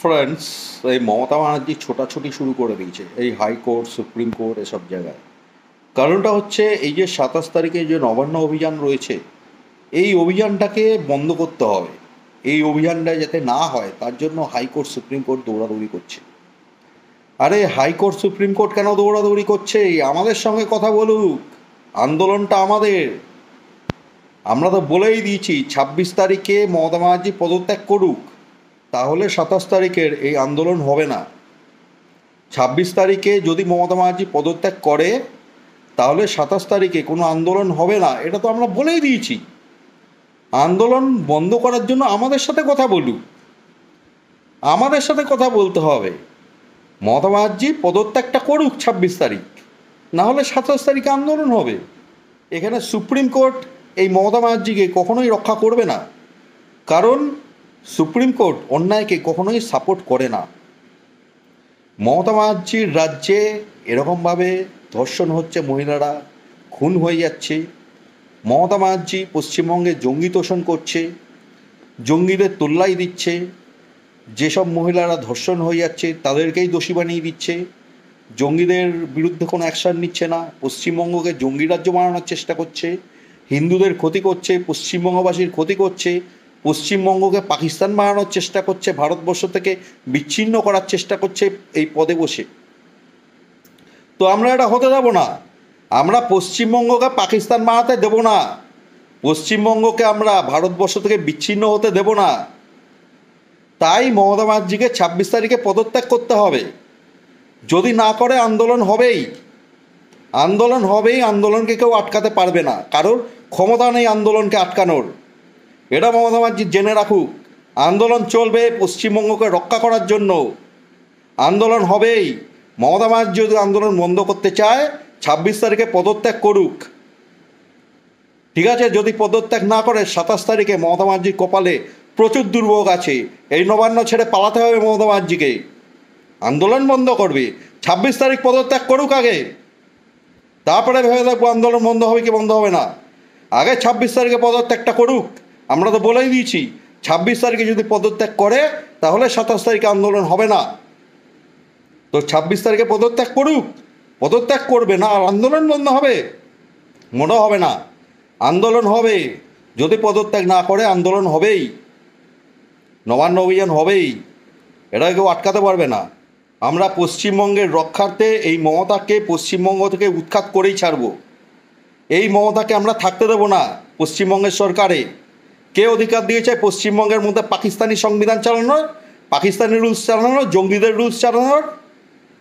Friends, এই মমতা ব্যানার্জি ছোটাছুটি শুরু করে দিয়েছে এই হাইকোর্ট, সুপ্রিম কোর্ট, এসব জায়গায়। কারণটা হচ্ছে এই যে 27 তারিখে যে নবান্ন অভিযান রয়েছে, এই অভিযানটাকে বন্ধ করতে হবে। এই অভিযানটা যাতে না হয় তার জন্য হাইকোর্ট, সুপ্রিম কোর্ট দৌড়াদৌড়ি করছে। আরে হাইকোর্ট, সুপ্রিম কোর্ট কেন দৌড়াদৌড়ি করছে? আমাদের সঙ্গে কথা বলুক, আন্দোলনটা আমাদের। আমরা তো বলেই দিয়েছি 26 তারিখে মমতা ব্যানার্জি পদত্যাগ করুক, তাহলে 27 তারিখের এই আন্দোলন হবে না। 26 তারিখে যদি মমতা ব্যানার্জি পদত্যাগ করে তাহলে 27 তারিখে কোনো আন্দোলন হবে না, এটা তো আমরা বলেই দিয়েছি। আন্দোলন বন্ধ করার জন্য আমাদের সাথে কথা বলুক, আমাদের সাথে কথা বলতে হবে। মমতা ব্যানার্জি পদত্যাগটা করুক 26 তারিখ, না হলে 27 তারিখে আন্দোলন হবে। এখানে সুপ্রিম কোর্ট এই মমতা ব্যানার্জিকে কখনোই রক্ষা করবে না, কারণ সুপ্রিম কোর্ট অন্যায়কে কখনোই সাপোর্ট করে না। মমতা ব্যানার্জির রাজ্যে এরকমভাবে ধর্ষণ হচ্ছে, মহিলারা খুন হয়ে যাচ্ছে। মমতা ব্যানার্জি পশ্চিমবঙ্গে জঙ্গি তোষণ করছে, জঙ্গিদের তোল্লাই দিচ্ছে। যেসব মহিলারা ধর্ষণ হয়ে যাচ্ছে তাদেরকেই দোষী বানিয়ে দিচ্ছে, জঙ্গিদের বিরুদ্ধে কোনো অ্যাকশান নিচ্ছে না। পশ্চিমবঙ্গকে জঙ্গি রাজ্য বানানোর চেষ্টা করছে, হিন্দুদের ক্ষতি করছে, পশ্চিমবঙ্গবাসীর ক্ষতি করছে, পশ্চিমবঙ্গকে পাকিস্তান বানানোর চেষ্টা করছে, ভারতবর্ষ থেকে বিচ্ছিন্ন করার চেষ্টা করছে এই পদে বসে। তো আমরা এটা হতে দেব না। আমরা পশ্চিমবঙ্গকে পাকিস্তান বানাতে দেব না, পশ্চিমবঙ্গকে আমরা ভারতবর্ষ থেকে বিচ্ছিন্ন হতে দেব না। তাই মমতা ব্যানার্জিকে 26 তারিখে পদত্যাগ করতে হবে। যদি না করে আন্দোলন হবেই, আন্দোলন হবেই। আন্দোলনকে কেউ আটকাতে পারবে না, কারোর ক্ষমতা নেই আন্দোলনকে আটকানোর। এটা মমতা ব্যানার্জি জেনে রাখুক। আন্দোলন চলবে পশ্চিমবঙ্গকে রক্ষা করার জন্য, আন্দোলন হবেই। মমতা ব্যানার্জি যদি আন্দোলন বন্ধ করতে চায় 26 তারিখে পদত্যাগ করুক, ঠিক আছে? যদি পদত্যাগ না করে 27 তারিখে মমতা ব্যানার্জির কপালে প্রচুর দুর্ভোগ আছে। এই নবান্ন ছেড়ে পালাতে হবে মমতা ব্যানার্জিকে। আন্দোলন বন্ধ করবে, 26 তারিখ পদত্যাগ করুক আগে, তারপরে ভেবে দেখবো আন্দোলন বন্ধ হবে কি বন্ধ হবে না। আগে 26 তারিখে পদত্যাগটা করুক। আমরা তো বলেই দিয়েছি 26 তারিখে যদি পদত্যাগ করে তাহলে 27 তারিখে আন্দোলন হবে না। তো 26 তারিখে পদত্যাগ করুক। পদত্যাগ করবে না আর আন্দোলন বন্ধ হবে? মোটেও হবে না, আন্দোলন হবে। যদি পদত্যাগ না করে আন্দোলন হবেই, নবান্ন অভিযান হবেই। এটা কেউ আটকাতে পারবে না। আমরা পশ্চিমবঙ্গের রক্ষার্থে এই মমতাকে পশ্চিমবঙ্গ থেকে উৎখাত করেই ছাড়ব। এই মমতাকে আমরা থাকতে দেব না পশ্চিমবঙ্গের সরকারে। কে অধিকার দিয়েছে পশ্চিমবঙ্গের মধ্যে পাকিস্তানি সংবিধান চালানোর, পাকিস্তানি রুলস চালানোর, জঙ্গিদের রুলস চালানোর?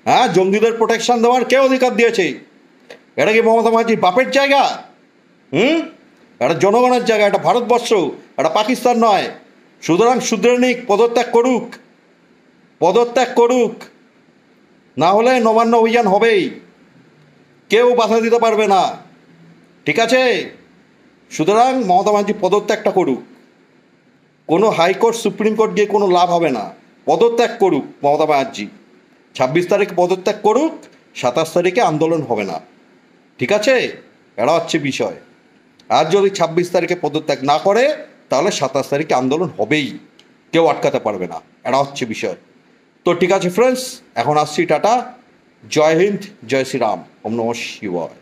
হ্যাঁ, জঙ্গিদের প্রোটেকশন দেওয়ার কে অধিকার দিয়েছে? এটা কি মমতা ব্যানার্জির বাপের জায়গা? এটা জনগণের জায়গা, এটা ভারতবর্ষ, এটা পাকিস্তান নয়। সুতরাং শুধরে নিক, পদত্যাগ করুক, পদত্যাগ করুক, না হলে নবান্ন অভিযান হবেই, কেউ বাধা দিতে পারবে না, ঠিক আছে? সুতরাং মমতা ব্যানার্জি পদত্যাগটা করুক। কোনো হাইকোর্ট, সুপ্রিম কোর্ট গিয়ে কোনো লাভ হবে না। পদত্যাগ করুক মমতা ব্যানার্জি, 26 তারিখে পদত্যাগ করুক, 27 তারিখে আন্দোলন হবে না, ঠিক আছে? এটা হচ্ছে বিষয়। আর যদি 26 তারিখে পদত্যাগ না করে তাহলে 27 তারিখে আন্দোলন হবেই, কেউ আটকাতে পারবে না। এটা হচ্ছে বিষয়। তো ঠিক আছে ফ্রেন্ডস, এখন আসছি, টাটা, জয় হিন্দ, জয় শ্রীরাম, ওম নমঃ শিবায়।